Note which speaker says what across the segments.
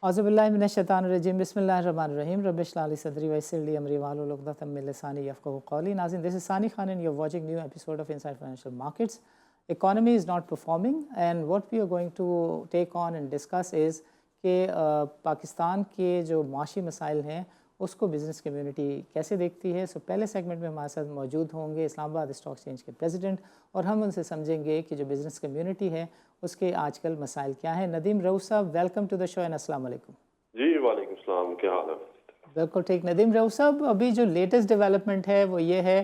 Speaker 1: औज़ुबिल्लाहिमिनश्शैतानिर्रजीम बिस्मिल्लाहिर्रहमानिर्रहीम रब्बिश इश्रह ली सदरी वयस्सिर ली अमरी वाहलुल उक़दतम मिन लिसानी यफ़क़हू क़ौली। नाज़रीन, दिस इज़ सानी Khan and you're watching new episode of Inside Financial Markets. Economy is not performing and what we are going to take on and discuss is कि पाकिस्तान के जो माशी मसाइल हैं उसको बिज़नेस कम्युनिटी कैसे देखती है। सो पहले सेगमेंट में हमारे साथ मौजूद होंगे इस्लामाबाद स्टॉक एक्सचेंज के प्रेसिडेंट और हम उनसे समझेंगे कि जो बिज़नेस कम्युनिटी है उसके आजकल मसाइल क्या हैं। नदीम रऊफ़ साहब, welcome to the show and अस्सलाम वालेकुम।
Speaker 2: जी वालेकुम सलाम, क्या हाल है?
Speaker 1: बिल्कुल ठीक। नदीम रऊफ़ साहब, अभी जो लेटेस्ट डेवलपमेंट है वो ये है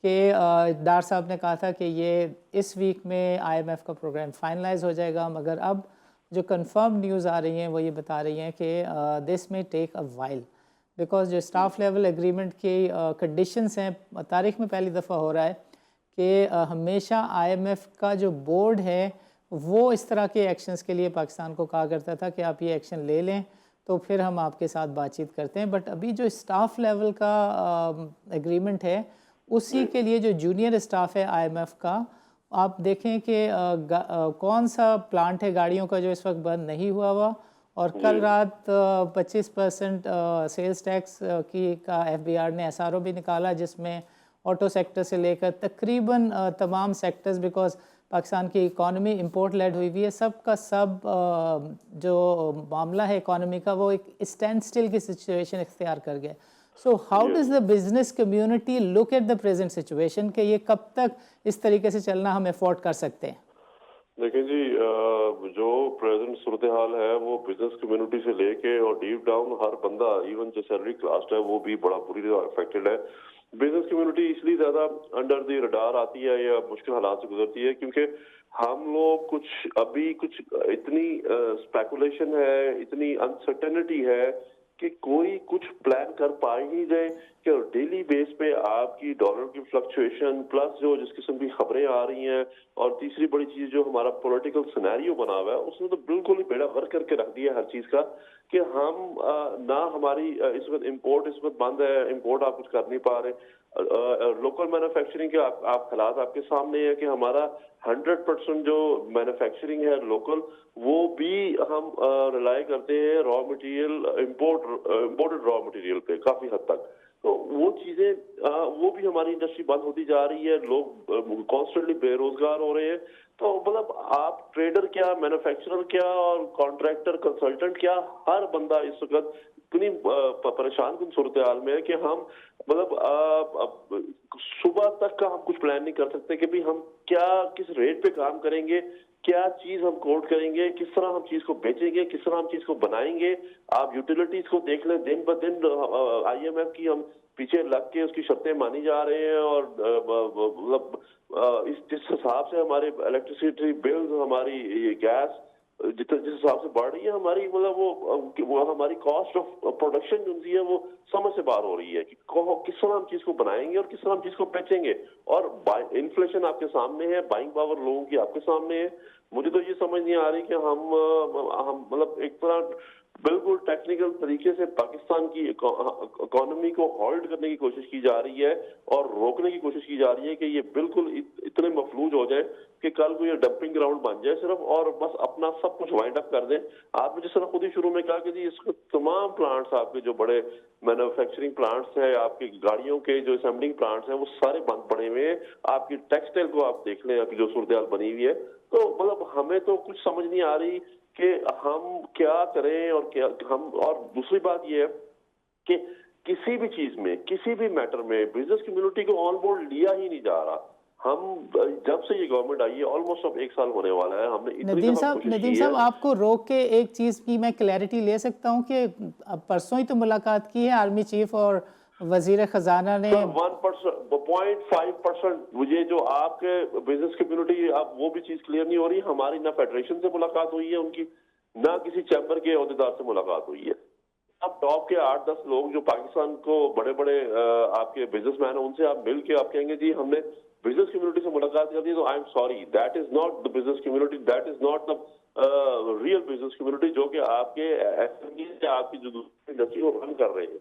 Speaker 1: कि डार साहब ने कहा था कि ये इस वीक में IMF का प्रोग्राम फाइनलाइज हो जाएगा, मगर अब जो कंफर्म न्यूज़ आ रही हैं वो ये बता रही हैं कि दिस में टेक अ वाइल बिकॉज जो स्टाफ लेवल एग्रीमेंट की कंडीशंस हैं, तारीख में पहली दफ़ा हो रहा है कि हमेशा IMF का जो बोर्ड है वो इस तरह के एक्शंस के लिए पाकिस्तान को कहा करता था कि आप ये एक्शन ले लें तो फिर हम आपके साथ बातचीत करते हैं। बट अभी जो स्टाफ लेवल का एग्रीमेंट है उसी के लिए जो जूनियर स्टाफ है IMF का, आप देखें कि कौन सा प्लांट है गाड़ियों का जो इस वक्त बंद नहीं हुआ और कल रात 25% सेल्स टैक्स की का FBR ने SRO भी निकाला जिसमें ऑटो सेक्टर से लेकर तकरीबन तमाम सेक्टर्स, बिकॉज पाकिस्तान की इकॉनमी इंपोर्ट लेड हुई हुई है, सब का सब जो मामला है इकॉनमी का वो एक स्टैंड स्टिल की सिचुएशन इख्तियार कर गया। So how does the business community look at the present situation कि ये कब तक इस तरीके से चलना हम अफोर्ड कर सकते हैं?
Speaker 2: देखिए जी, जो प्रेजेंट सूरत हाल है वो बिजनेस कम्युनिटी से लेके और डीप डाउन हर बंदा, इवन जो सैलरी क्लास है वो भी बड़ा बुरी तरह अफेक्टेड है। बिजनेस कम्युनिटी इसलिए ज्यादा अंडर द रडार आती है या मुश्किल हालात से गुजरती है क्योंकि हम लोग कुछ इतनी स्पेकुलेशन है, इतनी अनसर्टेनिटी है कि कोई कुछ प्लान कर पा ही नहीं जाए कि डेली बेस पे आपकी डॉलर की फ्लक्चुएशन प्लस जो जिस किस्म की खबरें आ रही हैं और तीसरी बड़ी चीज जो हमारा पॉलिटिकल सिनेरियो बना हुआ है उसने तो बिल्कुल ही बेड़ा गर्क करके रख दिया हर चीज का कि हम ना हमारी इस वक्त इम्पोर्ट इस वक्त बंद है, इम्पोर्ट आप कुछ कर नहीं पा रहे। लोकल मैन्युफैक्चरिंग के आप हालात आपके सामने है कि हमारा 100% जो मैन्युफैक्चरिंग है लोकल वो भी हम रिलाई करते हैं raw material imported raw material पे काफी हद तक। तो वो चीजें वो भी हमारी इंडस्ट्री बंद होती जा रही है, लोग कॉन्स्टेंटली बेरोजगार हो रहे हैं। तो मतलब आप ट्रेडर क्या, मैन्युफैक्चरर क्या और कॉन्ट्रैक्टर कंसल्टेंट क्या, हर बंदा इस वक्त इतनी परेशान कुन सूरत हाल में है कि हम मतलब सुबह तक का हम कुछ प्लान नहीं कर सकते कि भी हम क्या किस रेट पे काम करेंगे, क्या चीज हम कोट करेंगे, किस तरह हम चीज को बेचेंगे, किस तरह हम चीज को बनाएंगे। आप यूटिलिटीज को देख लें, दिन ब दिन IMF की हम पीछे लग के उसकी शर्तें मानी जा रहे हैं और मतलब जिस हिसाब से हमारे इलेक्ट्रिसिटी बिल्स, हमारी ये गैस जिस हिसाब से बढ़ रही है हमारी, मतलब वो हमारी कॉस्ट ऑफ प्रोडक्शन जो है वो समझ से बाहर हो रही है कि किस तरह हम चीज को बनाएंगे और किस तरह हम चीज को बेचेंगे। और इन्फ्लेशन आपके सामने है, बाइंग पावर लोगों की आपके सामने है। मुझे तो ये समझ नहीं आ रही कि हम मतलब एक तरह बिल्कुल टेक्निकल तरीके से पाकिस्तान की इकोनॉमी को होल्ड करने की कोशिश की जा रही है और रोकने की कोशिश की जा रही है कि ये बिल्कुल इतने मफलूज हो जाए कि कल को ये डंपिंग ग्राउंड बन जाए सिर्फ और बस अपना सब कुछ वाइंड अप कर दें। आपने जिस तरह खुद ही शुरू में कहा कि जी इसको तमाम प्लांट्स आपके जो बड़े मैन्युफैक्चरिंग प्लांट्स हैं, आपकी गाड़ियों के जो असेंबलिंग प्लांट्स हैं वो सारे बंद पड़े हुए हैं। आपकी टेक्सटाइल को आप देख लें, अभी जो सूरत हाल बनी हुई है। तो मतलब हमें तो कुछ समझ नहीं आ रही कि हम क्या करें और क्या हम। और दूसरी बात ये है कि किसी भी चीज में, किसी भी मैटर में बिजनेस कम्युनिटी को ऑन बोर्ड लिया ही नहीं जा रहा। हम जब से ये गवर्नमेंट आई है ऑलमोस्ट अब 1 साल होने वाला है, हमने
Speaker 1: नदीम साहब आपको रोक के एक चीज की मैं क्लैरिटी ले सकता हूँ कि परसों ही तो मुलाकात की है आर्मी चीफ और वजीर खजाना ने
Speaker 2: 0.5% मुझे जो आपके बिजनेस कम्युनिटी, अब वो भी चीज क्लियर नहीं हो रही। हमारी ना फेडरेशन से मुलाकात हुई है उनकी, ना किसी चैम्बर के अहदेदार से मुलाकात हुई है। अब टॉप के 8-10 लोग जो पाकिस्तान को बड़े बड़े आपके बिजनेसमैन हैं उनसे आप मिल के आप कहेंगे जी हमने बिजनेस कम्युनिटी से मुलाकात कर दी, तो I am sorry, that is not the business community, that is not the real business community जो कि आपके SME से आपकी जो दूसरी इंडस्ट्री को रन कर रहे हैं।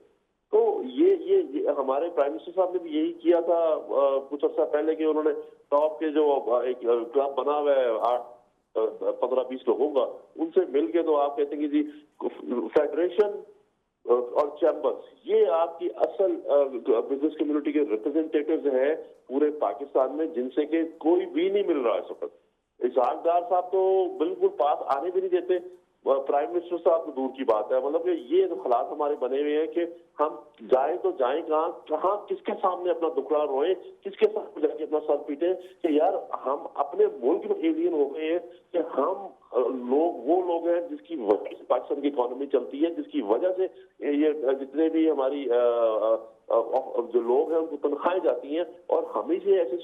Speaker 2: तो ये हमारे प्राइम मिनिस्टर साहब ने भी यही किया था कुछ अर्सा पहले कि उन्होंने टॉप के जो एक क्लब बना हुआ है 15-20 लोगों का, उनसे मिल के तो आप कहते हैं कि जी फेडरेशन और चैम्बर्स ये आपकी असल बिजनेस कम्युनिटी के रिप्रेजेंटेटिव्स हैं पूरे पाकिस्तान में, जिनसे कि कोई भी नहीं मिल रहा है इस वक्त। इसहाक डार साहब तो बिल्कुल पास आने भी नहीं देते, प्राइम मिनिस्टर साहब तो दूर की बात है। मतलब कि ये जो हालात हमारे बने हुए हैं कि हम जाएं तो जाएं कहाँ, कहाँ किसके सामने अपना दुखड़ा रोए, किसके सामने जाके अपना सर पीटे कि यार हम अपने मुल्क में एलियन हो गए हैं, कि हम वो लोग हैं जिसकी वजह से पाकिस्तान की इकोनॉमी चलती है, जिसकी वजह से ये जितने भी हमारी जो लोग हैं उनको तनख्वाहें जाती हैं, और हमें से ऐसे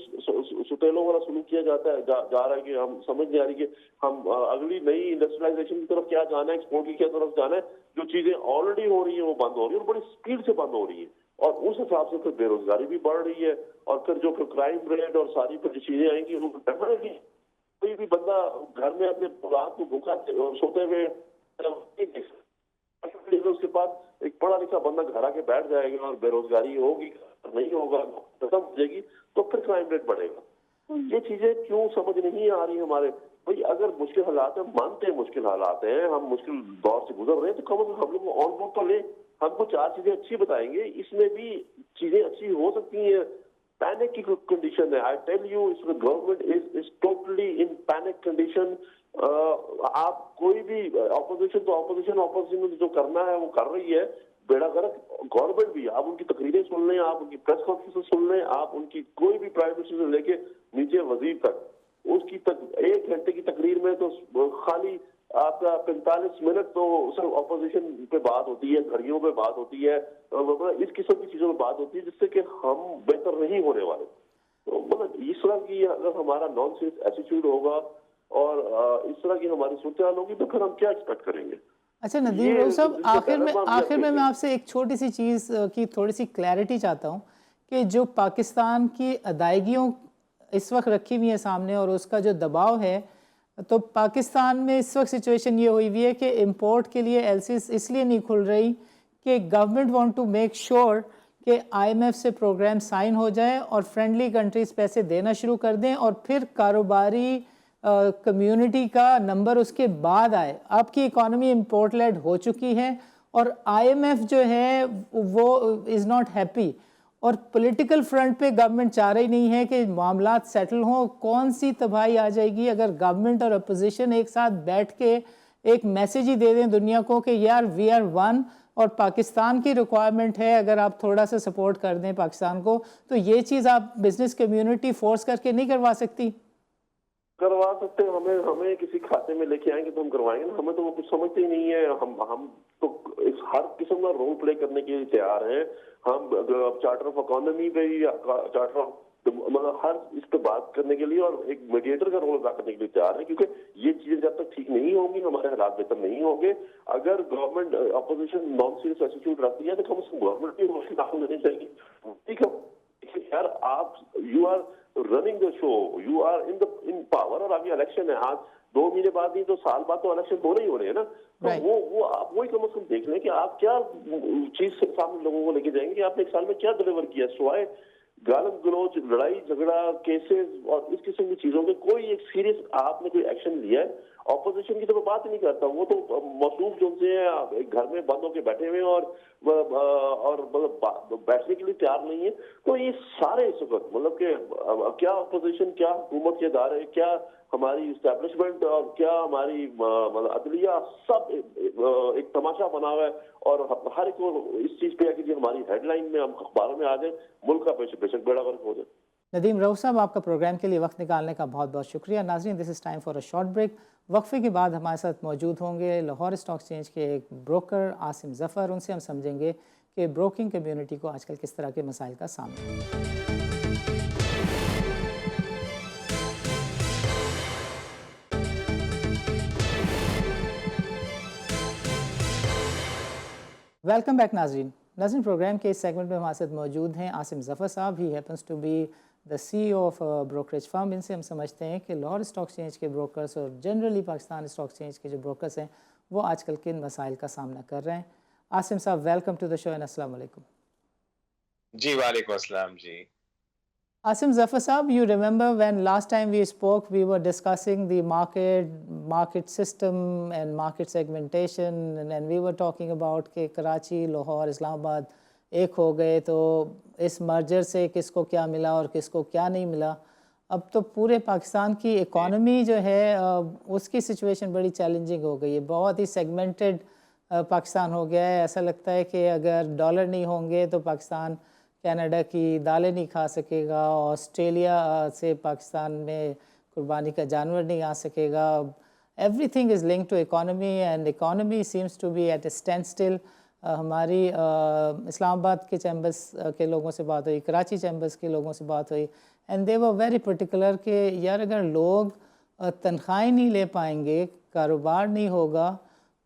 Speaker 2: सुटेलों वाला सलूक किया जाता है जा रहा है कि हम समझ नहीं आ रही कि हम अगली नई इंडस्ट्रियलाइजेशन की तरफ क्या जाना है, एक्सपोर्ट की क्या तरफ जाना है। जो चीजें ऑलरेडी हो रही है वो बंद हो रही है और बड़ी स्पीड से बंद हो रही है, और उस हिसाब से फिर बेरोजगारी भी बढ़ रही है, और फिर जो क्राइम रेट और सारी फिर जो चीजें आएंगी वो डेफिनेटली कोई भी बंदा घर में अपने रात को भूखा सोते हुए उसके पास एक पढ़ा लिखा बंदा घर आके बैठ जाएगा और बेरोजगारी होगी, नहीं होगा, खत्म हो जाएगी, तो फिर क्राइम रेट बढ़ेगा। ये चीजें क्यों समझ नहीं आ रही हमारे भाई? अगर मुश्किल हालात है, मानते हैं मुश्किल हालात हैं, हम मुश्किल दौर से गुजर रहे हैं, तो कम से कम हम लोग को ऑन बोर्ड तो ले, हमको 4 चीजें अच्छी बताएंगे, इसमें भी चीजें अच्छी हो सकती हैं। पैनिक की कंडीशन है, आई टेल यू, इसमें government is totally in panic condition. आप कोई भी ऑपोजिशन तो ऑपोजिशन जो करना है वो कर रही है, बेड़ा गर्क गवर्नमेंट भी। आप उनकी तकरीरें सुन लें, आप उनकी प्रेस कॉन्फ्रेंस सुन लें, आप उनकी कोई भी प्राइम मिनिस्टर से लेके नीचे वजीर तक, उसकी 1 घंटे की तकरीर में तो खाली आपका 45 मिनट तो सिर्फ ऑपोजिशन पे बात होती है, घड़ियों पे बात होती है, इस किस्म की चीजों पे बात होती है जिससे कि हम बेहतर नहीं होने वाले। तो मतलब इस तरह की अगर हमारा नॉनसेंस एटीट्यूड होगा और इस तरह की हमारी सूरत होगी तो फिर हम क्या एक्सपेक्ट करेंगे?
Speaker 1: अच्छा नदीम रऊफ साहब, आखिर में मैं आपसे एक छोटी सी चीज़ की थोड़ी सी क्लैरिटी चाहता हूँ कि जो पाकिस्तान की अदायगियों इस वक्त रखी हुई है सामने और उसका जो दबाव है, तो पाकिस्तान में इस वक्त सिचुएशन ये हुई हुई है कि इंपोर्ट के लिए एलसीज इसलिए नहीं खुल रही कि government want to make sure कि आईएमएफ से प्रोग्राम साइन हो जाए और फ्रेंडली कंट्रीज़ पैसे देना शुरू कर दें और फिर कारोबारी कम्युनिटी का नंबर उसके बाद आए। आपकी इकॉनमी इम्पोर्ट लेड हो चुकी है और आईएमएफ जो है वो इज़ नॉट हैप्पी, और पॉलिटिकल फ्रंट पे गवर्नमेंट चाह रही नहीं है कि मामलात सेटल हों। कौन सी तबाही आ जाएगी अगर गवर्नमेंट और अपोजिशन एक साथ बैठ के एक मैसेज ही दे दें दुनिया को कि यार वी आर वन और पाकिस्तान की रिक्वायरमेंट है, अगर आप थोड़ा सा सपोर्ट कर दें पाकिस्तान को, तो ये चीज़ आप बिजनेस कम्युनिटी फोर्स करके नहीं करवा सकती?
Speaker 2: करवा सकते हैं, हमें किसी खाते में लेके आएंगे तो हम करवाएंगे ना। हमें तो वो कुछ समझते ही नहीं है। हम तो इस हर किस्म का रोल प्ले करने के लिए तैयार हैं। हम चार्टर ऑफ इकोनॉमी पे ही, चार्टर ऑफ मतलब हर इस पे बात करने के लिए और एक मीडिएटर का रोल अदा करने के लिए तैयार है, क्योंकि ये चीजें जब तक ठीक नहीं होंगी हमारे हालात बेहतर नहीं होंगे। अगर government opposition non serious attitude रखती है तो कम से कम गवर्नमेंट की रोशनी दाखिल देनी चाहिए। ठीक है यार, आप you are running the show, you are in power, और अभी इलेक्शन है। आज 2 महीने बाद नहीं तो साल बाद तो इलेक्शन होने ही हो रहे हैं ना। तो वो आप वही कम से कम देख लें कि आप क्या चीज से सामने लोगों को लेके जाएंगे कि आपने 1 साल में क्या डिलीवर किया, सिवाय गालिब गलौज, लड़ाई झगड़ा, केसेस और इस किस्म की चीजों के कोई एक सीरियस आपने कोई एक्शन लिया है? ऑपोजिशन की तो मैं बात ही नहीं करता, वो तो मौसूफ जो से घर में बंद होकर बैठे हुए और मतलब बैठने के लिए तैयार नहीं है। तो ये सारे इस वक्त मतलब कि क्या ऑपोजिशन, क्या हुकूमत के इदारे, क्या हमारी इस्टेब्लिशमेंट और क्या हमारी मतलब अदलिया, सब एक तमाशा बना हुआ है। और हर एक को इस चीज पे है कि हमारी हेडलाइन में, हम अखबारों में आ जाए, मुल्क का बेशक बेड़ा गर्क हो जाए।
Speaker 1: नदीम रऊफ साहब, आपका प्रोग्राम के लिए वक्त निकालने का बहुत बहुत शुक्रिया। नाज़रीन, this is time for a short break. वक्फे के बाद हमारे साथ मौजूद होंगे लाहौर स्टॉक एक्सचेंज के एक ब्रोकर आसिम ज़फ़र। उनसे हम समझेंगे कि ब्रोकिंग कम्युनिटी को आजकल किस तरह के मसाइल का सामना है। वेलकम बैक नाज़रीन, प्रोग्राम के इस सेगमेंट में हमारे साथ मौजूद हैं आसिम ज़फ़र साहब। He happens to be the CEO of brokerage firm. इनसे हम समझते हैं कि लाहौर स्टॉक एक्सचेंज के ब्रोकर्स और जनरली पाकिस्तान स्टॉक एक्सचेंज के जो ब्रोकर्स हैं वो आजकल किन मसाइल का सामना कर रहे हैं। आसिम साहब, welcome to the show and अस्सलाम वालेकुम।
Speaker 3: जी वालेकुम अस्सलाम जी।
Speaker 1: Asim Zafar Saab, you remember when last time we spoke, we were discussing the market system and market segmentation, and we were talking about कि कराची, लाहौर, इस्लामाबाद एक हो गए, तो इस मर्जर से किसको क्या मिला और किसको क्या नहीं मिला. अब तो पूरे पाकिस्तान की इकॉनमी जो है उसकी सिचुएशन बड़ी चैलेंजिंग हो गई है. बहुत ही सेगमेंटेड पाकिस्तान हो गया है. ऐसा लगता है कि अगर डॉलर नहीं होंगे तो पाकिस्तान कनाडा की दालें नहीं खा सकेगा, ऑस्ट्रेलिया से पाकिस्तान में कुर्बानी का जानवर नहीं आ सकेगा. Everything is linked to economy and economy seems to be at a standstill. हमारी इस्लामाबाद के चैम्बर्स के लोगों से बात हुई, कराची चैम्बर्स के लोगों से बात हुई, and they were very particular कि यार अगर लोग तनख्वाहें नहीं ले पाएंगे, कारोबार नहीं होगा,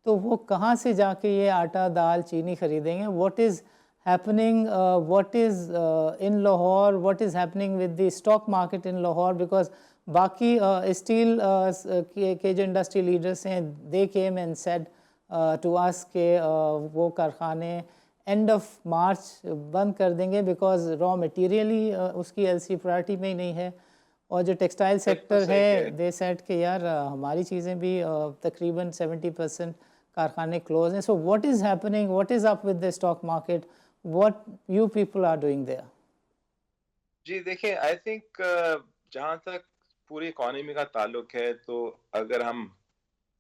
Speaker 1: तो वो कहाँ से जाके ये आटा दाल चीनी ख़रीदेंगे. What is happening, what is in Lahore, what is happening with the stock market in Lahore, because बाकी स्टील के जो इंडस्ट्री लीडर्स हैं, they came and said to us कि वो कारखाने एंड ऑफ मार्च बंद कर देंगे बिकॉज रॉ मटेरियली उसकी एलसी प्रायोरिटी में ही नहीं है. और जो टेक्सटाइल सेक्टर है, दे सेड कि यार हमारी चीज़ें भी तकरीबन 70% कारखाने क्लोज हैं. So what is happening, what is up with the stock market, what you people are doing there?
Speaker 3: जी देखिए, आई थिंक जहाँ तक पूरी इकोनॉमी का ताल्लुक है, तो अगर हम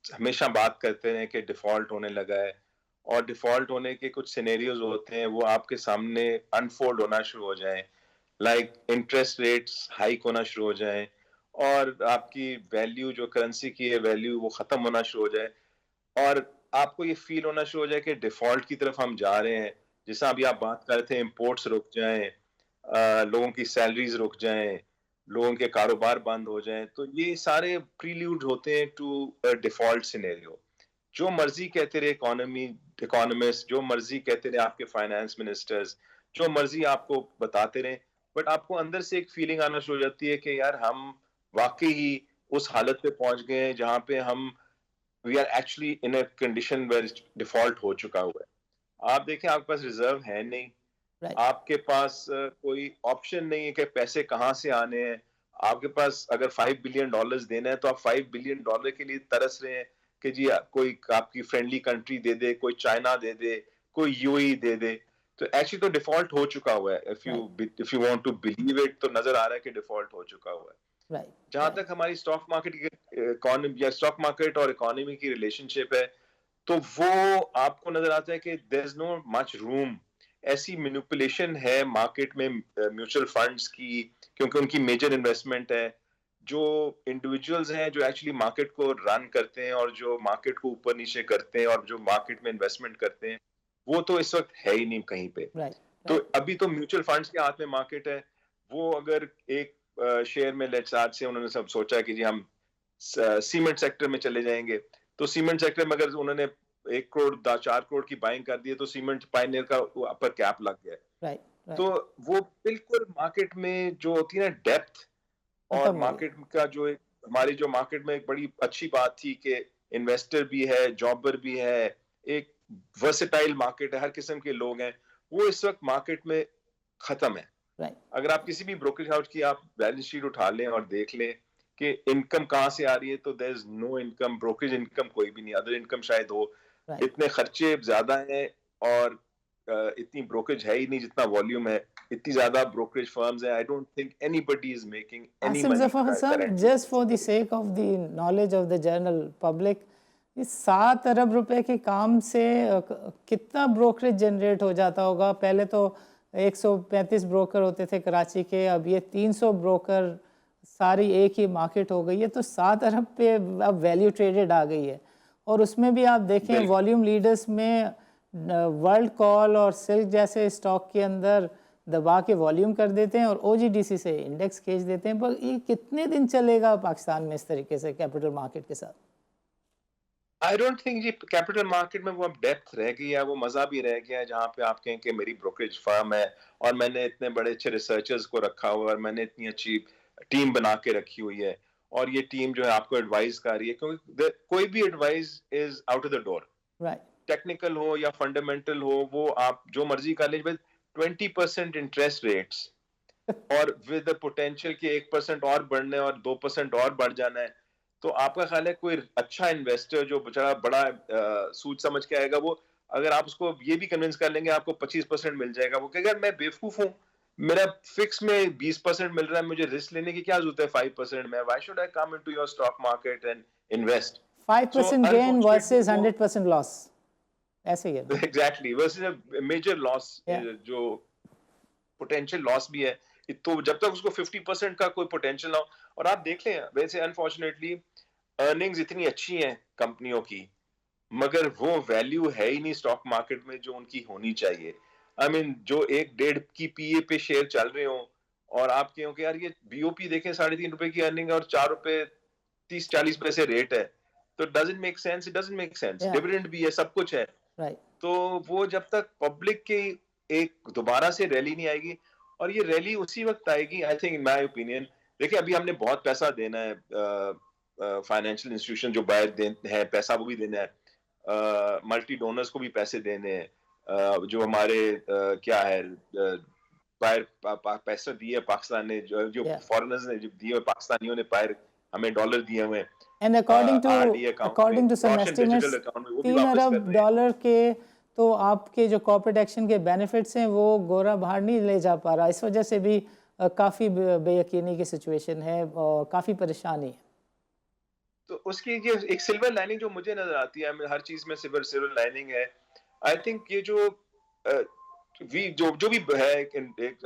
Speaker 3: हमेशा बात करते हैं कि डिफॉल्ट होने लगा है, और डिफॉल्ट होने के कुछ सिनेरियोज होते हैं, वो आपके सामने अनफोल्ड होना शुरू हो जाएं, लाइक इंटरेस्ट रेट्स हाइक होना शुरू हो जाएं, और आपकी वैल्यू जो करेंसी की है वैल्यू वो ख़त्म होना शुरू हो जाए, और आपको ये फील होना शुरू हो जाए कि डिफॉल्ट की तरफ हम जा रहे हैं. जैसा अभी आप बात कर रहे थे, इंपोर्ट्स रुक जाएं, लोगों की सैलरीज रुक जाएं, लोगों के कारोबार बंद हो जाएं, तो ये सारे प्रील्यूड होते हैं टू डिफॉल्ट सिनेरियो. जो मर्जी कहते रहे इकोनॉमिस्ट, जो मर्जी कहते रहे आपके फाइनेंस मिनिस्टर्स, जो मर्जी आपको बताते रहे, बट आपको अंदर से एक फीलिंग आना शुरू हो जाती है कि यार हम वाकई ही उस हालत पे पहुंच गए हैं जहां पे हम we are actually in a condition where default हो चुका हुआ है. आप देखें, आपके पास रिजर्व है नहीं, आपके पास कोई ऑप्शन नहीं है कि पैसे कहाँ से आने हैं. आपके पास अगर $5 बिलियन देना है, तो आप $5 बिलियन के लिए तरस रहे हैं कि जी कोई आपकी फ्रेंडली कंट्री दे दे, कोई चाइना दे दे, कोई यूएई दे दे. तो एक्चुअली तो डिफॉल्ट हो चुका हुआ है. If you want to believe it, तो नजर आ रहा है कि डिफॉल्ट हो चुका हुआ है. जहां तक हमारी स्टॉक मार्केट की इकोनॉमी या स्टॉक मार्केट और इकोनॉमी की रिलेशनशिप है, तो वो आपको नजर आता है कि there is no much room. ऐसी मैनिपुलेशन है मार्केट में म्यूचुअल फंड्स की, क्योंकि उनकी मेजर इन्वेस्टमेंट है. जो इंडिविजुअल्स हैं जो एक्चुअली मार्केट को रन करते हैं और जो मार्केट को ऊपर नीचे करते हैं और जो मार्केट में इन्वेस्टमेंट करते हैं, वो तो इस वक्त है ही नहीं कहीं पे. तो अभी तो म्यूचुअल फंड्स के हाथ में मार्केट है. वो अगर एक शेयर में आज से उन्होंने सब सोचा कि जी हम सीमेंट सेक्टर में चले जाएंगे, तो सीमेंट सेक्टर में अगर उन्होंने 1 करोड़ 4 करोड़ की बाइंग कर दी है, तो सीमेंट पायनियर का अपर कैप लग गया. तो वो बिल्कुल मार्केट में जो होती है ना डेप्थ, और मार्केट का जो हमारी जो मार्केट में एक बड़ी अच्छी बात थी कि इन्वेस्टर भी है, जॉबर भी है, एक वर्सेटाइल मार्केट है, हर किस्म के लोग हैं, वो इस वक्त मार्केट में खत्म है. अगर आप किसी भी ब्रोकरेज हाउस की आप बैलेंस शीट उठा लें और देख लें कि इनकम कहाँ से आ रही है, तो there is no income, brokerage income कोई भी नहीं. अदर इनकम शायद हो, इतने खर्चे ज्यादा हैं और इतनी ब्रोकरेज है ही नहीं जितना वॉल्यूम है. इतनी ज्यादा ब्रोकरेज फर्म्स हैं, आई don't think anybody is making any money.
Speaker 1: Asim Zafar sir, just for the sake of the knowledge of the general public, इस 7 अरब रुपए के काम से कितना ब्रोकरेज जनरेट हो जाता होगा? पहले तो 135 ब्रोकर होते थे कराची के, अब ये 300 ब्रोकर सारी एक ही मार्केट हो गई है, तो 7 अरब पे अब वैल्यू ट्रेडेड आ गई है. और उसमें भी आप देखें वॉल्यूम लीडर्स में वर्ल्ड कॉल और सिल्क जैसे स्टॉक के अंदर दबा के वॉल्यूम कर देते हैं और ओजीडीसी से इंडेक्स खींच देते हैं. पर ये कितने दिन चलेगा पाकिस्तान में इस तरीके से कैपिटल मार्केट के साथ?
Speaker 3: आई डोंट थिंक जी कैपिटल मार्केट में वो अब डेप्थ रह गई है, वो मजा भी रह गया है जहाँ पे आप कहें कि मेरी ब्रोकरेज फर्म है और मैंने इतने बड़े अच्छे रिसर्चर्स को रखा हुआ है और मैंने इतनी अच्छी टीम बना के रखी हुई है, और ये टीम जो है आपको एडवाइस कर रही है, क्योंकि कोई भी advice is out of the door. Technical हो या फंडामेंटल हो, वो आप जो मर्जी कर लीजिए. 20% इंटरेस्ट रेट्स اور ود پوٹینشیل کہ 1% اور بڑھنے اور 2% اور بڑھ جانا ہے. تو آپ کا خیال ہے کوئی اچھا انویسٹر جو بچارا بڑا سوچ سمجھ کے آئے گا, وہ اگر آپ اس کو یہ بھی کنونس کر لیں گے آپ کو 25% مل جائے گا, وہ کہے گا میں بیوقوف ہوں, میرا فکس میں 20% مل رہا ہے, مجھے رسک لینے کی کیا ضرورت ہے 5% میں, why should I come into your stock market and invest.
Speaker 1: 5% gain versus 100% loss. ایسے ہی ہے.
Speaker 3: ایگزیکٹلی ورسز میجر لاس,
Speaker 1: Yeah.
Speaker 3: جو پوٹینشیل لاس بھی ہے. تو جب تک اس کو 50% کا کوئی پوٹینشیل نہ ہو, اور آپ دیکھ لیں ویسے انفارچونیٹلی ارننگز اتنی اچھی ہیں کمپنیوں کی, مگر وہ ویلیو ہے ہی نہیں اسٹاک مارکیٹ میں جو ان کی ہونی چاہیے. آئی مین جو 1.5 کی پی اے پہ شیئر چل رہے ہوں, اور آپ کہوں کہ یار یہ بی او پی دیکھیں 3.5 روپے کی ارننگ اور 4 روپے 30-40 پیسے ریٹ ہے, تو doesn't make sense, it doesn't make sense.
Speaker 1: Yeah.
Speaker 3: Dividend بھی ہے, سب کچھ ہے.
Speaker 1: Right.
Speaker 3: تو وہ جب تک پبلک کی ایک دوبارہ سے ریلی نہیں آئے گی, اور یہ ریلی اسی وقت آئے گی I think in my opinion. دیکھیں ابھی ہم نے بہت پیسہ دینا ہے, فائنینشیل انسٹیٹیوشن جو باہر ہے پیسہ وہ بھی دینا ہے, ملٹی ڈونرز کو بھی پیسے دینے ہیں, جو ہمارے کیا ہے باہر پیسہ دیے پاکستان نے, جو فارنرز نے دیے, پاکستانیوں نے باہر ہمیں ڈالر دیے ہوئے ہیں.
Speaker 1: And according to some estimates, $3 ارب کے تو آپ کے جو کارپوریٹ ایکشن کے بینیفٹس ہیں وہ گورا باہر نہیں لے جا پا رہا, اس وجہ سے بھی کافی بے یقینی کی سچویشن ہے اور کافی پریشانی ہے.
Speaker 3: تو اس کی یہ ایک سلور لائننگ جو مجھے نظر آتی ہے, ہر چیز میں سلور لائننگ ہے. آئی تھنک یہ جو بھی ہے,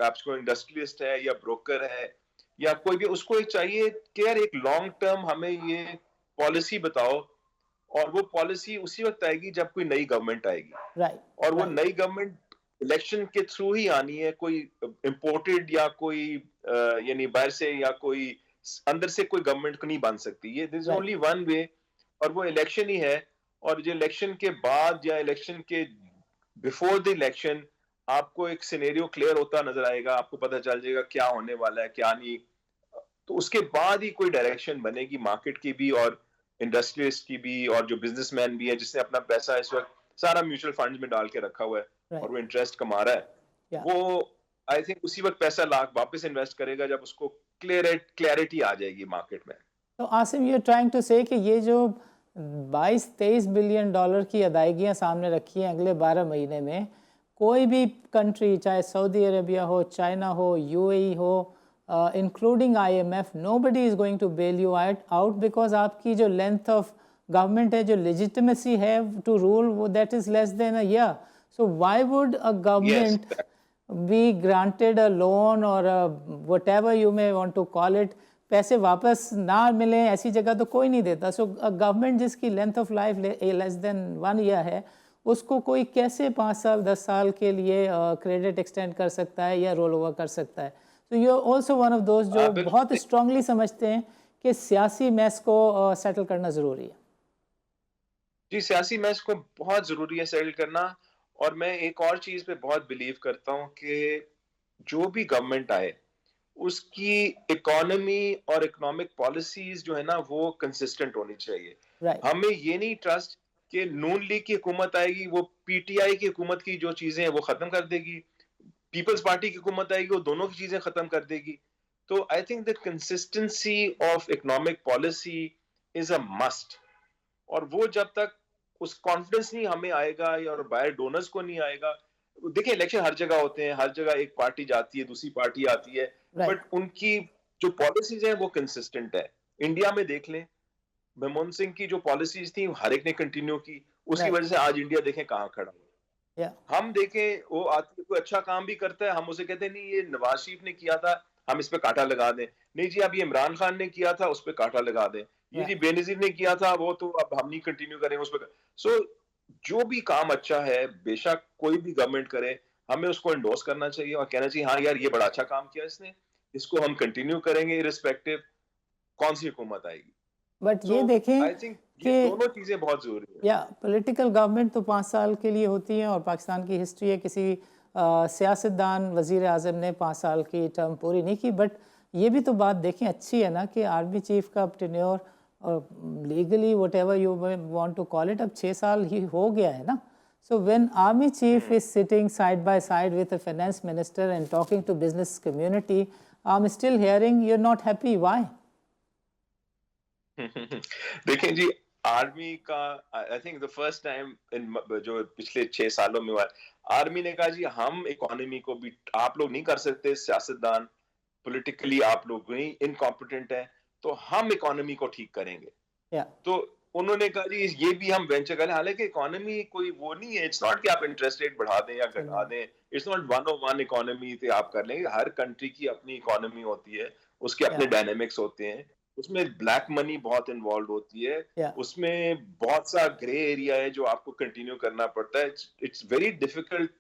Speaker 3: آپ کو انڈسٹریلسٹ ہے یا بروکر ہے یا کوئی بھی, اس کو چاہیے کہ یار ایک لانگ ٹرم ہمیں یہ پالیسی بتاؤ, اور وہ پالیسی اسی وقت آئے گی جب کوئی نئی گورنمنٹ آئے گی, اور وہ نئی گورنمنٹ الیکشن کے تھرو ہی آنی ہے. کوئی امپورٹڈ یا کوئی یعنی باہر سے یا کوئی اندر سے کوئی گورنمنٹ کو نہیں بن سکتی. یہ دیر از اونلی ون وے, اور وہ الیکشن ہی ہے. اور جو الیکشن کے بعد یا الیکشن کے بیفور دی الیکشن آپ کو ایک سینیریو کلیئر ہوتا نظر آئے گا, آپ کو پتہ چل جائے گا کیا ہونے والا ہے کیا نہیں. تو اس کے بعد ہی کوئی ڈائریکشن بنے گی مارکیٹ کی بھی اور انڈسٹریلسٹ کی بھی, اور جو بزنس مین بھی ہے جس نے اپنا پیسہ اس وقت سارا میوچل فنڈز میں ڈال کے رکھا ہوا ہے اور وہ انٹرسٹ کما رہا ہے, وہ آئی تھنک اسی وقت پیسہ واپس انویسٹ کرے گا جب اس کو کلیئرٹی آ جائے گی مارکیٹ میں.
Speaker 1: تو عاصم یو ٹرائنگ ٹو سے کہ یہ جو 22-23 بلین ڈالر کی ادائیگیاں سامنے رکھی ہیں اگلے 12 مہینے میں, کوئی بھی کنٹری چاہے سعودی عربیہ ہو, چائنا ہو, یو اے ای ہو, including I M F, nobody is going to bail you out, because آپ کی جو لینتھ آف گورنمنٹ ہے, جو لیجیٹمیسی ہے ٹو رول, وہ that is less than a year. So why would a government be granted a loan or whatever you may want to call it, پیسے واپس نہ ملیں ایسی جگہ تو کوئی نہیں دیتا. سو گورنمنٹ جس کی length of life less than 1 year ہے, اس کو کوئی کیسے 5 سال 10 سال کے لیے کریڈٹ ایکسٹینڈ کر سکتا ہے یا رول اوور کر سکتا ہے. تو you are also one of those جو بہت اسٹرانگلی سمجھتے ہیں کہ سیاسی میس کو سیٹل کرنا ضروری ہے.
Speaker 3: جی سیاسی میس کو بہت ضروری ہے سیٹل کرنا. اور میں ایک اور چیز پہ بہت بلیو کرتا ہوں کہ جو بھی گورنمنٹ آئے اس کی اکانومی اور اکنامک پالیسیز جو ہے نا وہ کنسسٹنٹ ہونی چاہیے. ہمیں یہ نہیں ٹرسٹ کہ نون لیگ کی حکومت آئے گی, وہ پی ٹی آئی کی حکومت کی جو چیزیں ہیں وہ ختم کر دے گی, پیپلز پارٹی کی حکومت آئے گی وہ دونوں کی چیزیں ختم کر دے گی. تو I think the consistency of economic policy is a must. اور وہ جب تک اس کانفیڈنس نہیں ہمیں آئے گا اور باہر ڈونرز کو نہیں آئے گا. دیکھیں الیکشن ہر جگہ ہوتے ہیں, ہر جگہ ایک پارٹی جاتی ہے دوسری پارٹی آتی ہے, بٹ ان کی جو پالیسیز ہیں وہ کنسسٹنٹ ہے. انڈیا میں دیکھ لیں منموہن سنگھ کی جو پالیسیز تھیں ہر ایک نے کنٹینیو کی, اس کی وجہ سے آج انڈیا دیکھیں کہاں کھڑا ہوا. ہم دیکھیں وہ آتی کوئی اچھا کام بھی کرتا ہے, ہم اسے کہتے ہیں نہیں یہ نواز شریف نے کیا تھا ہم اس پہ کانٹا لگا دیں, نہیں جی اب یہ عمران خان نے کیا تھا اس پہ کانٹا لگا دیں, یہ جی بے نظیر نے کیا تھا وہ تو اب ہم نہیں کنٹینیو کریں اس پہ. سو جو بھی کام اچھا ہے بے شک کوئی بھی گورنمنٹ کرے, ہمیں اس کو انڈورس کرنا چاہیے اور کہنا چاہیے ہاں یار یہ بڑا اچھا کام کیا اس نے, اس کو ہم کنٹینیو کریں گے irrespective کون سی حکومت آئے گی.
Speaker 1: بٹ یہ دیکھیں
Speaker 3: کہ دونوں چیزیں بہت ضروری ہیں.
Speaker 1: یا پولیٹیکل گورنمنٹ تو 5 سال کے لیے ہوتی ہیں, اور پاکستان کی ہسٹری ہے کسی سیاستدان وزیر اعظم نے 5 سال کی ٹرم پوری نہیں کی. بٹ یہ بھی تو بات دیکھیں اچھی ہے نا کہ آرمی چیف کا tenure legally whatever you want to call it اب 6 سال ہی ہو گیا ہے نا. So when Army Chief is sitting side by side with a finance minister and talking to business community, I'm still hearing you're not happy. Why?
Speaker 3: देखें जी, army का I think the first time in जो पिछले 6 सालों में हुआ, army ने कहा जी हम इकोनॉमी को भी, आप लोग नहीं कर सकते, सियासतदान पॉलिटिकली आप लोग ही इनकॉम्पिटेंट हैं, तो हम इकोनॉमी को ठीक करेंगे।
Speaker 1: Yeah.
Speaker 3: तो उन्होंने कहा जी ये भी हम वेंचर करें, हालांकि इकोनॉमी कोई वो नहीं है, इट्स नॉट कि आप इंटरेस्ट रेट बढ़ा दें या घटा दें, it's not one of one economy से आप कर लेंगे। हर कंट्री की अपनी इकोनॉमी होती है, उसके अपने डायनेमिक्स होते हैं, उसमें ब्लैक मनी बहुत इन्वॉल्व होती है, उसमें बहुत सा ग्रे एरिया है जो आपको कंटिन्यू करना पड़ता है। इट्स वेरी डिफिकल्ट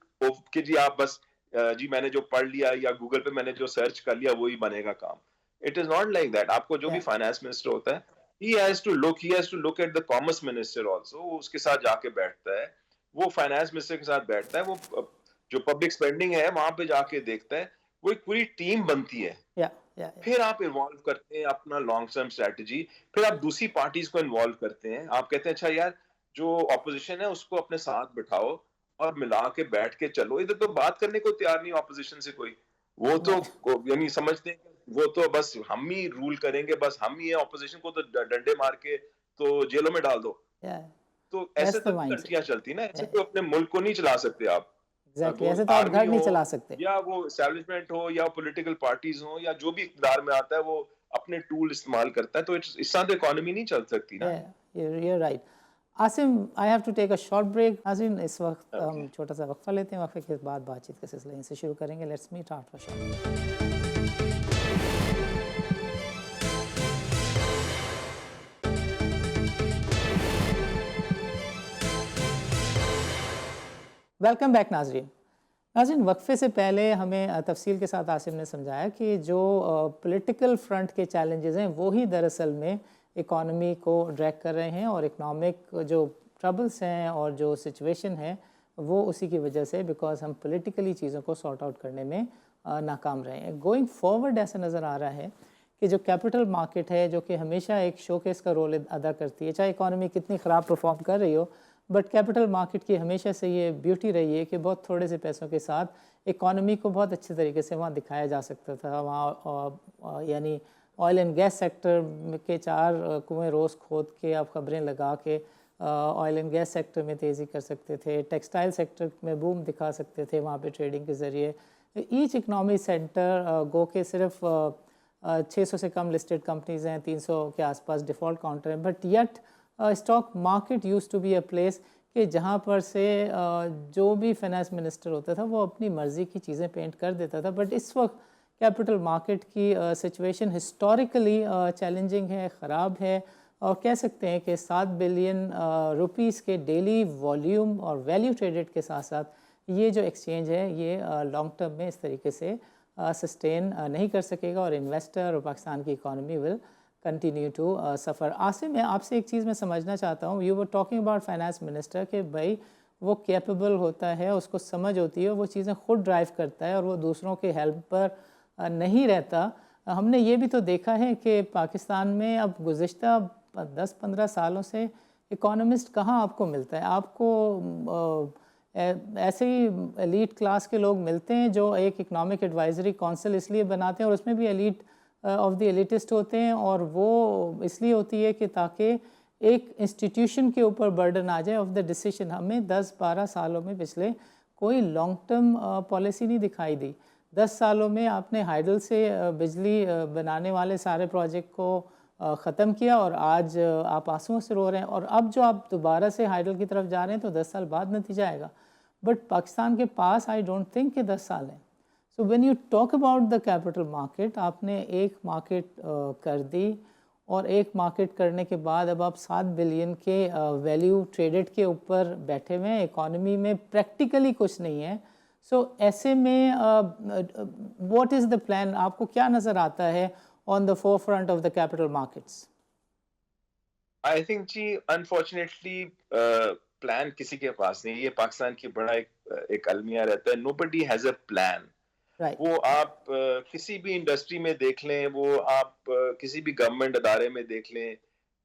Speaker 3: कि जी आप बस जी मैंने जो पढ़ लिया या गूगल पे मैंने जो सर्च कर लिया वही बनेगा काम। It is not like that. आपको जो भी फाइनेंस मिनिस्टर होता है, he has to look at the commerce minister also, उसके साथ जाके बैठता है, वो फाइनेंस मिनिस्टर के साथ बैठता है, वो जो पब्लिक स्पेंडिंग है वहां पे जाके देखता है, वो एक पूरी टीम बनती है। फिर आप इन्वॉल्व करते हैं अपना लॉन्ग टर्म स्ट्रेटजी, फिर आप दूसरी पार्टीज को इन्वॉल्व करते हैं, आप कहते हैं अच्छा यार जो ऑपोजिशन है उसको अपने साथ बिठाओ और मिला के बैठ के चलो। इधर तो बात करने को तैयार नहीं ऑपोजिशन से कोई, वो तो यानी समझते हैं वो तो बस हम ही रूल करेंगे, बस हम ही है, ऑपोजिशन को तो डंडे मार के तो जेलों में डाल दो। तो ऐसे तो कंट्रियां चलती ना, ऐसे तो अपने मुल्क को नहीं चला सकते आप।
Speaker 1: Exactly. ऐसे तो आप घर नहीं चला सकते।
Speaker 3: या वो एस्टैब्लिशमेंट हो या पॉलिटिकल पार्टीज हो या जो भी इक़्तिदार में आता है वो अपने टूल इस्तेमाल करता है, तो इस तरह इकोनॉमी नहीं चल सकती ना।
Speaker 1: You're right. Asim, I have to take a short break. नाज़रीन, इस वक्त हम छोटा सा वक्फा लेते हैं, वक्फे के बाद बातचीत का सिलसिला इनसे शुरू करेंगे। Let's meet after a short. Welcome back नाज़रीन, वक्फे से पहले हमें तफसील के साथ आसिम ने समझाया कि जो पॉलिटिकल फ्रंट के चैलेंजेस हैं वो ही दरअसल में इकॉनमी को ड्रैग कर रहे हैं, और इकनॉमिक जो ट्रबल्स हैं और जो सिचुएशन है वो उसी की वजह से, बिकॉज हम पॉलिटिकली चीज़ों को सॉर्ट आउट करने में नाकाम रहे हैं। गोइंग फॉरवर्ड ऐसा नज़र आ रहा है कि जो कैपिटल मार्केट है, जो कि हमेशा एक शोकेस का रोल अदा करती है, चाहे इकॉनमी कितनी ख़राब परफॉर्म कर रही हो, बट कैपिटल मार्केट की हमेशा से ये ब्यूटी रही है कि बहुत थोड़े से पैसों के साथ इकॉनमी को बहुत अच्छे तरीके से वहाँ दिखाया जा सकता था। वहाँ यानी ऑयल एंड गैस सेक्टर के 4 कुएँ रोज़ खोद के आप खबरें लगा के ऑयल एंड गैस सेक्टर में तेज़ी कर सकते थे, टेक्सटाइल सेक्टर में बूम दिखा सकते थे वहाँ पे ट्रेडिंग के ज़रिए। ईच इकनॉमी सेंटर गो के सिर्फ 600 से कम लिस्टेड कंपनीज़ हैं, 300 के आसपास डिफ़ॉल्ट काउंटर हैं, but yet stock market use to be a place कि जहाँ पर से जो भी फाइनेंस मिनिस्टर होता था वो अपनी मर्ज़ी की चीज़ें पेंट कर देता था। बट इस वक्त कैपिटल मार्केट की सिचुएशन हिस्टोरिकली चैलेंजिंग है, ख़राब है, और कह सकते हैं कि 7 बिलियन रुपीस के डेली वॉल्यूम और वैल्यू ट्रेडेड के साथ साथ ये जो एक्सचेंज है ये लॉन्ग टर्म में इस तरीके से सस्टेन नहीं कर सकेगा, और इन्वेस्टर और पाकिस्तान की economy will continue to suffer. Asim, मैं आपसे एक चीज़ मैं समझना चाहता हूँ, you were talking about finance minister कि भाई वो कैपेबल होता है, उसको समझ होती है, वो चीज़ें खुद ड्राइव करता है और वो दूसरों के हेल्प पर नहीं रहता। हमने ये भी तो देखा है कि पाकिस्तान में अब गुज़िश्ता 10-15 सालों से इकोनॉमिस्ट कहाँ आपको मिलता है। आपको ऐसे ही एलीट क्लास के लोग मिलते हैं जो एक इकनॉमिक एडवाइजरी काउंसिल इसलिए बनाते हैं, और उसमें भी एलीट ऑफ द एलिटिस्ट होते हैं, और वो इसलिए होती है कि ताकि एक इंस्टीट्यूशन के ऊपर बर्डन आ जाए ऑफ द डिसीजन। हमें 10-12 सालों में पिछले कोई लॉन्ग टर्म पॉलिसी नहीं दिखाई दी। 10 सालों में आपने हाइडल से बिजली बनाने वाले सारे प्रोजेक्ट को ख़त्म किया, और आज आप आंसुओं से रो रहे हैं, और अब जो आप दोबारा से हाइडल की तरफ जा रहे हैं तो 10 साल बाद नतीजा आएगा। बट पाकिस्तान के पास आई डोंट थिंक कि 10 साल हैं। So when you talk about the capital market, आपने एक मार्केट कर दी, और एक मार्केट करने के बाद अब आप 7 बिलियन के वैल्यू ट्रेडेड के ऊपर बैठे हुए हैं, इकॉनमी में प्रैक्टिकली कुछ नहीं है। सो ऐसे में व्हाट इज़ द प्लान? आपको क्या नज़र आता है on the forefront of the capital markets?
Speaker 3: I think जी अनफॉर्चुनेटली प्लान किसी के पास नहीं। ये पाकिस्तान की बड़ा एक अलमिया रहता है, नोबडी हैज़ अ प्लान। वो आप किसी भी इंडस्ट्री में देख लें, वो आप किसी भी गवर्नमेंट अदारे में देख लें,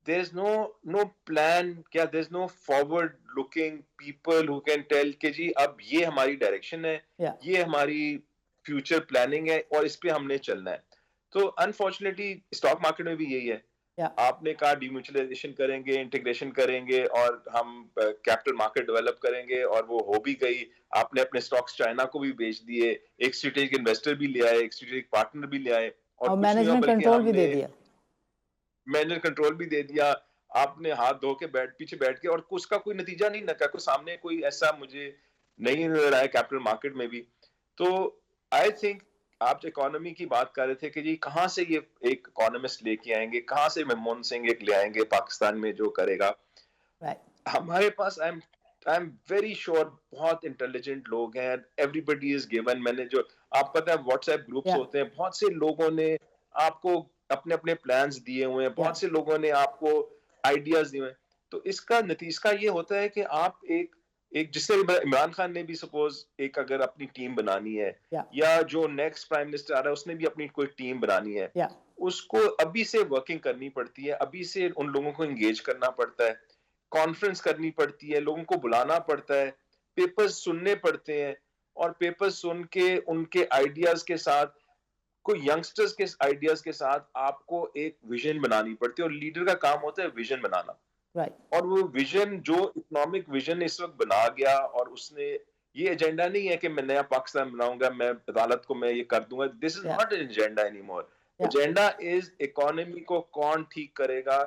Speaker 3: there's no plan, کیا there's no forward looking people who can tell کہ جی اب یہ ہماری ڈائریکشن ہے, یہ ہماری فیوچر پلاننگ ہے اور اس پہ ہم نے چلنا ہے. تو انفارچونیٹلی اسٹاک مارکیٹ میں بھی یہی ہے. آپ نے کہا ڈی میوچلائزیشن کریں گے, انٹیگریشن کریں گے اور ہم کیپٹل مارکیٹ ڈیولپ کریں گے, اور وہ ہو بھی گئی. آپ نے اپنے اسٹاکس چائنا کو بھی بیچ دیے, ایک اسٹریٹجک انویسٹر بھی لے آئے, ایک اسٹریٹجک پارٹنر بھی لے آئے, اور
Speaker 1: مینجمنٹ کنٹرول بھی دے دیا.
Speaker 3: مینجمنٹ کنٹرول بھی دے دیا. آپ نے ہاتھ دھو کے پیچھے بیٹھ کے, اور اس کا کوئی نتیجہ نہیں نکلا, کوئی سامنے کوئی ایسا مجھے نہیں نظر آیا کیپٹل مارکیٹ میں بھی. تو آئی تھنک آپ اکانومی کی بات کر رہے تھے کہ جی کہاں سے یہ ایک اکانومسٹ لے کے آئیں گے, کہاں سے منموہن سنگھ ایک لے آئیں گے پاکستان میں جو کرے گا. ہمارے پاس آئی ایم ویری شیور بہت انٹیلیجنٹ لوگ ہیں, ایوری بڈی از گیون. میں نے جو آپ پتہ ہے واٹس ایپ گروپس ہوتے ہیں, بہت سے لوگوں نے آپ کو اپنے اپنے پلانز دیے ہوئے ہیں, بہت سے لوگوں نے آپ کو آئیڈیاز دیے ہوئے ہیں. تو اس کا نتیجہ یہ ہوتا ہے کہ آپ ایک جس سے عمران خان نے بھی سپوز ایک اگر اپنی ٹیم بنانی ہے, یا جو نیکسٹ پرائم منسٹر آ رہا ہے اس نے بھی اپنی کوئی ٹیم بنانی ہے, اس کو ابھی سے ورکنگ کرنی پڑتی ہے, ابھی سے ان لوگوں کو انگیج کرنا پڑتا ہے, کانفرنس کرنی پڑتی ہے, لوگوں کو بلانا پڑتا ہے, پیپرز سننے پڑتے ہیں, اور پیپرز سن کے ان کے آئیڈیاز کے ساتھ, کوئی ینگسٹرز کے آئیڈیاز کے ساتھ آپ کو ایک ویژن بنانی پڑتی ہے, اور لیڈر کا کام ہوتا ہے ویژن بنانا. اور وہ ویژن جو اکنامک ویژن اس وقت بنا گیا, اور اس نے یہ ایجنڈا نہیں ہے کہ میں نیا پاکستان بناؤں گا, میں عدالت کو میں یہ کر دوں گا. This is not an agenda any more. Agenda is economy کو کون ٹھیک کرے گا,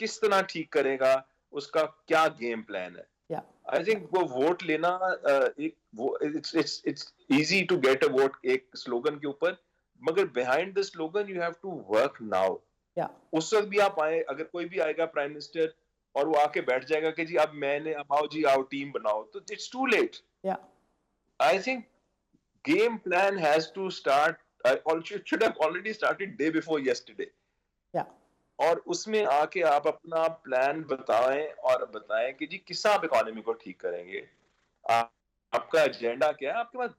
Speaker 3: کس طرح ٹھیک کرے گا, اس کا کیا گیم پلان ہے. آئی تھنک وہ ووٹ لینا, it's easy to get a vote ایک سلوگن کے اوپر, مگر behind the slogan you have to work now. اس وقت بھی آپ آئے, اگر کوئی بھی آئے گا پرائم منسٹر اور وہ آ کے بیٹھ جائے گا کہ جی اب میں نے, اب آؤ جی آؤ ٹیم بناؤ, تو it's too late. I think game plan has to start, should have already started day before yesterday. اور اس میں آ کے آپ اپنا پلان بتائیں, اور بتائیں کہ جی کس آپ اکانومی کو ٹھیک کریں گے, آپ کا ایجنڈا کیا ہے. آپ کے پاس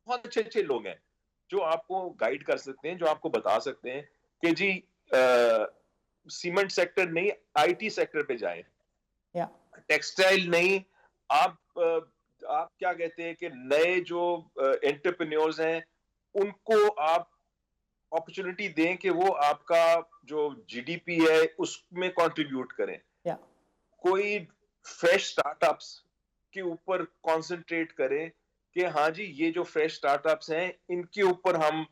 Speaker 3: بہت اچھے اچھے لوگ ہیں جو آپ کو گائیڈ کر سکتے ہیں, جو آپ کو بتا سکتے ہیں کہ جی سیمنٹ سیکٹر نہیں, آئی ٹی سیکٹر پہ جائیں, ٹیکسٹائل نہیں, آپ کیا کہتے ہیں کہ نئے جو انٹرپرینیورز ہیں ان کو آپ اپرچونٹی دیں کہ وہ آپ کا جو جی ڈی پی ہے اس میں کنٹریبیوٹ کریں. کوئی فریش اسٹارٹ اپس کے اوپر کانسنٹریٹ کریں کہ ہاں جی یہ جو فریش اسٹارٹ اپس ہیں ان کے اوپر ہم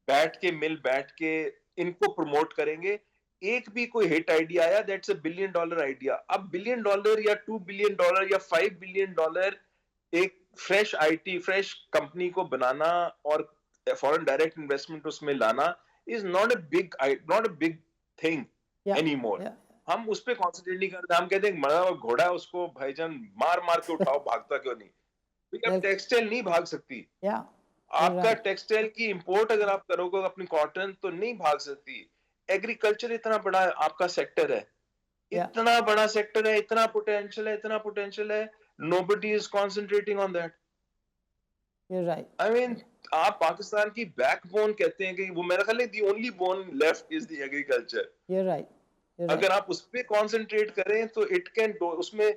Speaker 3: بیٹھ کے ان کو پروموٹ کریں گے. ایک بھی کوئی ہٹ آئیڈیا آیا, دیٹس اے $1 بلین آئیڈیا. اب $1 بلین یا $2 بلین یا $5 بلین ایک fresh I T, fresh company کو بنانا اور فورن ڈائریکٹ انویسٹمنٹ اس میں لانا is not a big thing any more. ہم اس پہ کانسنٹریٹ نہیں کرتے, ہم کہتے ہیں مرا ہوا گھوڑا ہے اس کو بھائی جان مار کے اٹھاؤ, بھاگتا کیوں نہیں. ٹیکسٹائل نہیں بھاگ سکتی, آپ کا ٹیکسٹائل کی امپورٹ اگر آپ کرو گے اپنی کاٹن تو نہیں بھاگ سکتی. ایگریکلچر اتنا بڑا آپ کا سیکٹر ہے, اتنا بڑا سیکٹر ہے, اتنا پوٹینشیل ہے, nobody is concentrating on that.
Speaker 1: You're right.
Speaker 3: I mean, آپ پاکستان کی بیک بون کہتے ہیں کہ وہ میرا خیال ہے the only bone left is the agriculture.
Speaker 1: You're right.
Speaker 3: اگر آپ اس پہ کانسنٹریٹ کریں تو it can do, اس میں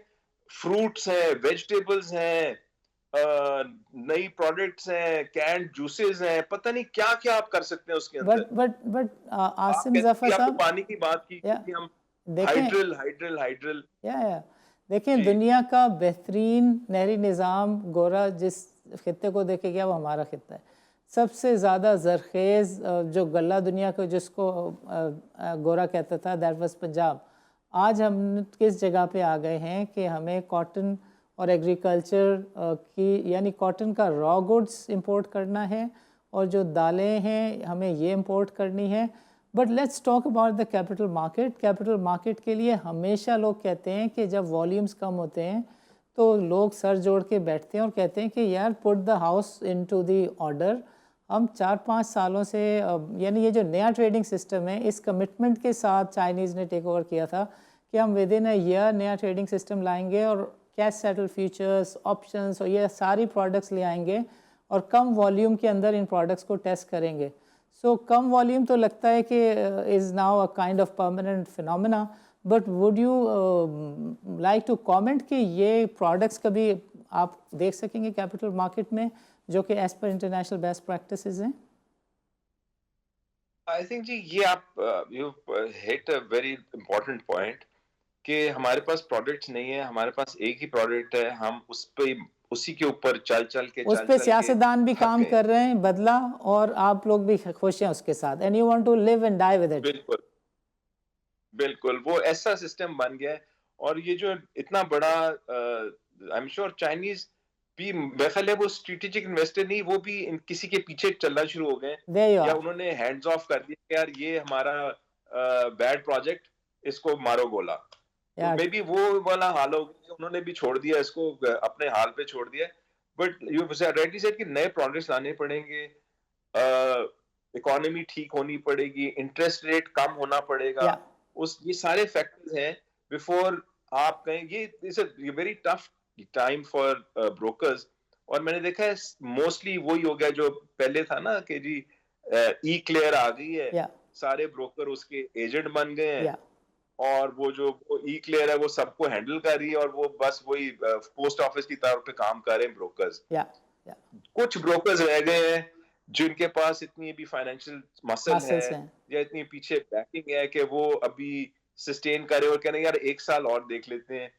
Speaker 3: فروٹس ہیں, ویجیٹیبلز ہیں, نئی پروڈکٹس ہیں, کینڈ جوسز ہیں, پتہ نہیں کیا کیا آپ کر سکتے ہیں اس کے اندر.
Speaker 1: بٹ عاصم ظفر صاحب,
Speaker 3: پانی کی بات کی ہم ہائیڈرل
Speaker 1: دیکھیں دنیا کا بہترین نہری نظام گورا جس خطے کو دیکھے گیا وہ ہمارا خطہ ہے. سب سے زیادہ زرخیز جو غلہ دنیا کو جس کو گورا کہتا تھا, دیٹ واز پنجاب. آج ہم کس جگہ پہ آ گئے ہیں کہ ہمیں کاٹن اور ایگریکلچر کی, یعنی کاٹن کا را گڈس امپورٹ کرنا ہے, اور جو دالیں ہیں ہمیں یہ امپورٹ کرنی ہے. But let's talk about the capital market. Capital market کے لیے ہمیشہ لوگ کہتے ہیں کہ جب والیومز کم ہوتے ہیں تو لوگ سر جوڑ کے بیٹھتے ہیں اور کہتے ہیں کہ یار put the house into the order. ہم 4-5 سالوں سے, یعنی یہ جو نیا ٹریڈنگ سسٹم ہے اس کمٹمنٹ کے ساتھ چائنیز نے ٹیک اوور کیا تھا کہ ہم ود ان اے ایئر نیا ٹریڈنگ سسٹم لائیں گے, اور کیش سیٹل فیوچرز, آپشنز, اور یہ ساری پروڈکٹس لے آئیں گے, اور کم والیوم کے اندر ان پروڈکٹس کو ٹیسٹ کریں گے. سو کم والیوم تو لگتا ہے کہ is now a kind of permanent phenomena, but would you like to comment कि ये प्रोडक्ट्स कभी आप देख सकेंगे कैपिटल मार्केट में जो कि as per international best practices हैं?
Speaker 3: आई थिंक जी ये आप you hit a very important point कि हमारे पास प्रोडक्ट्स नहीं है, हमारे पास एक ही प्रोडक्ट है, हम उसी के ऊपर
Speaker 1: उस पे सियासतदान भी काम कर रहे हैं बदला, और आप लोग भी खुश हैं उसके साथ, and you want to live and die with it.
Speaker 3: बिल्कुल बिल्कुल, वो ऐसा सिस्टम बन गया है। और ये जो इतना बड़ा आई एम श्योर चाइनीज भी मेरे ख्याल है वो स्ट्रेटेजिक इन्वेस्टर नहीं, वो भी किसी के पीछे चलना शुरू हो गए, या उन्होंने हैंड्स ऑफ कर दिया कि यार ये हमारा बैड प्रोजेक्ट, इसको मारो गोला। तो मे बी वो वाला हाल हो गया, उन्होंने भी छोड़ दिया इसको, अपने हाल पे छोड़ दिया। बट यू राइटली सेड कि नए प्रोडक्ट्स लाने पड़ेंगे, इकोनॉमी ठीक होनी पड़ेगी, इंटरेस्ट रेट कम होना पड़ेगा, ये सारे फैक्टर्स हैं बिफोर आप कहें। ये is a very tough time for brokers. और मैंने देखा है मोस्टली वही हो गया जो पहले था ना कि जी ई क्लियर आ गई है, सारे ब्रोकर उसके एजेंट बन गए हैं, और वो जो ई क्लियर है वो सबको हैंडल कर रही है, और वो बस वही पोस्ट ऑफिस की तरफ पे काम कर रहे हैं ब्रोकर्स। कुछ ब्रोकर्स रह गए हैं जिनके पास इतनी भी फाइनेंशियल मसल है या इतनी पीछे बैकिंग है कि वो अभी सस्टेन करे और कह रहे हैं यार एक साल और देख लेते हैं,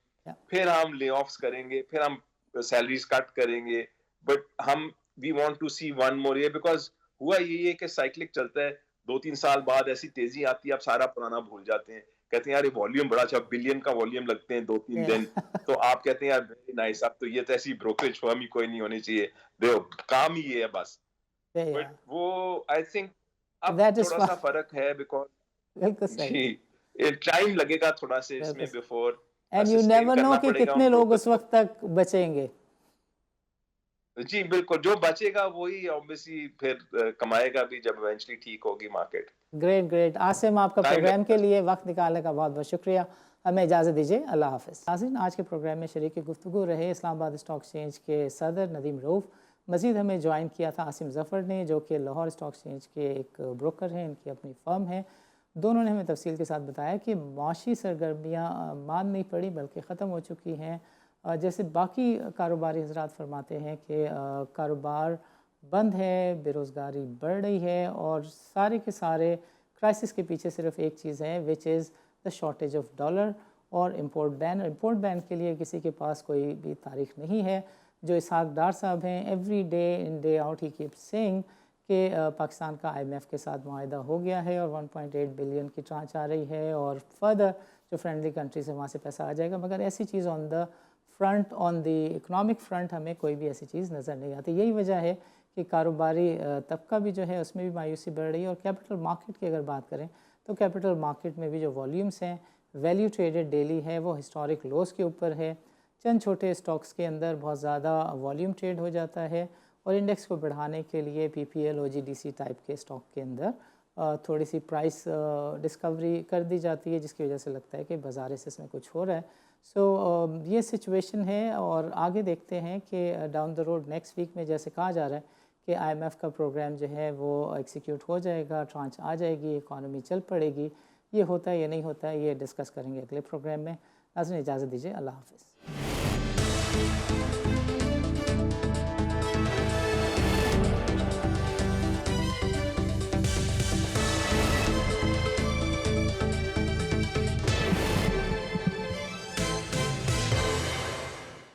Speaker 3: फिर हम ले ऑफ्स करेंगे, फिर हम सैलरीज कट करेंगे, बट हम we want to see one more year. Because हुआ ये कि साइक्लिक चलता है, 2-3 साल बाद ऐसी तेजी आती है, आप सारा पुराना भूल जाते हैं, कहते हैं यार ये वॉल्यूम बड़ा अच्छा, बिलियन का वॉल्यूम लगते हैं 2-3 दिन, तो आप कहते हैं यार वेरी नाइस, अब तो ये तो ऐसी ब्रोकरेज फर्म ही कोई नहीं होनी चाहिए, देखो काम ही ये है बस। बट वो आई थिंक अब थोड़ा सा फर्क है, बिकॉज टाइम लगेगा थोड़ा से इसमें before,
Speaker 1: and you never know कि कितने लोग उस वक्त तक बचेंगे।
Speaker 3: जी बिल्कुल, जो बचेगा वही ऑब्वियसली फिर कमाएगा भी जब इवेंचुअली ठीक होगी मार्केट।
Speaker 1: ग्रेट आसिम, आपका प्रोग्राम के लिए वक्त निकालने का बहुत बहुत शुक्रिया। हमें इजाज़त दीजिए, अल्लाह हाफ़िज़। नाज़रीन, आज के प्रोग्राम में शरीक गुफ्तगू रहे इस्लामाबाद स्टॉक एक्सचेंज के सदर नदीम रऊफ़। मज़ीद हमें ज्वाइन किया था आसिम ज़फ़र ने, जो कि लाहौर स्टॉक एक्सचेंज के एक ब्रोकर हैं, इनकी अपनी फ़र्म है। दोनों ने हमें तफसील के साथ बताया कि माशी सरगर्मियाँ मान नहीं पड़ी बल्कि ख़त्म हो चुकी हैं। जैसे बाकी कारोबारी हज़रात फरमाते हैं कि कारोबार बंद है, बेरोज़गारी बढ़ रही है, और सारे के सारे क्राइसिस के पीछे सिर्फ एक चीज़ है, which is the shortage of dollar और इंपोर्ट बैन। इंपोर्ट बैन के लिए किसी के पास कोई भी तारीख नहीं है। जो इसहाक डार साहब हैं, every day in day out he keep saying कि पाकिस्तान का IMF के साथ मुआहिदा हो गया है और 1.8 बिलियन की ट्रांच आ रही है, और फर्दर जो फ्रेंडली कंट्रीज है वहाँ से पैसा आ जाएगा, मगर ऐसी चीज़ on the front, on the economic front हमें कोई भी ऐसी चीज़ नज़र नहीं आती। यही वजह है कि कारोबारी तबका भी जो है उसमें भी मायूसी बढ़ रही है। और कैपिटल मार्केट की अगर बात करें तो कैपिटल मार्केट में भी जो वॉल्यूम्स हैं, वैल्यू ट्रेडेड डेली है, वो हिस्टोरिक लोस के ऊपर है। चंद छोटे स्टॉक्स के अंदर बहुत ज़्यादा वॉल्यूम ट्रेड हो जाता है, और इंडेक्स को बढ़ाने के लिए PPL OGDC टाइप के स्टॉक के अंदर थोड़ी सी प्राइस डिस्कवरी कर दी जाती है, जिसकी वजह से लगता है कि बाजार से इसमें कुछ हो रहा है। सो ये सिचुएशन है, और आगे देखते हैं कि down the road next week में जैसे कहा जा रहा है कि IMF का प्रोग्राम जो है वो एग्जीक्यूट हो जाएगा, ट्रांच आ जाएगी, इकॉनमी चल पड़ेगी। ये होता है या नहीं होता है, ये डिस्कस करेंगे अगले प्रोग्राम में। नाज़रीन, इजाज़त दीजिए, अल्लाह हाफ़िज़।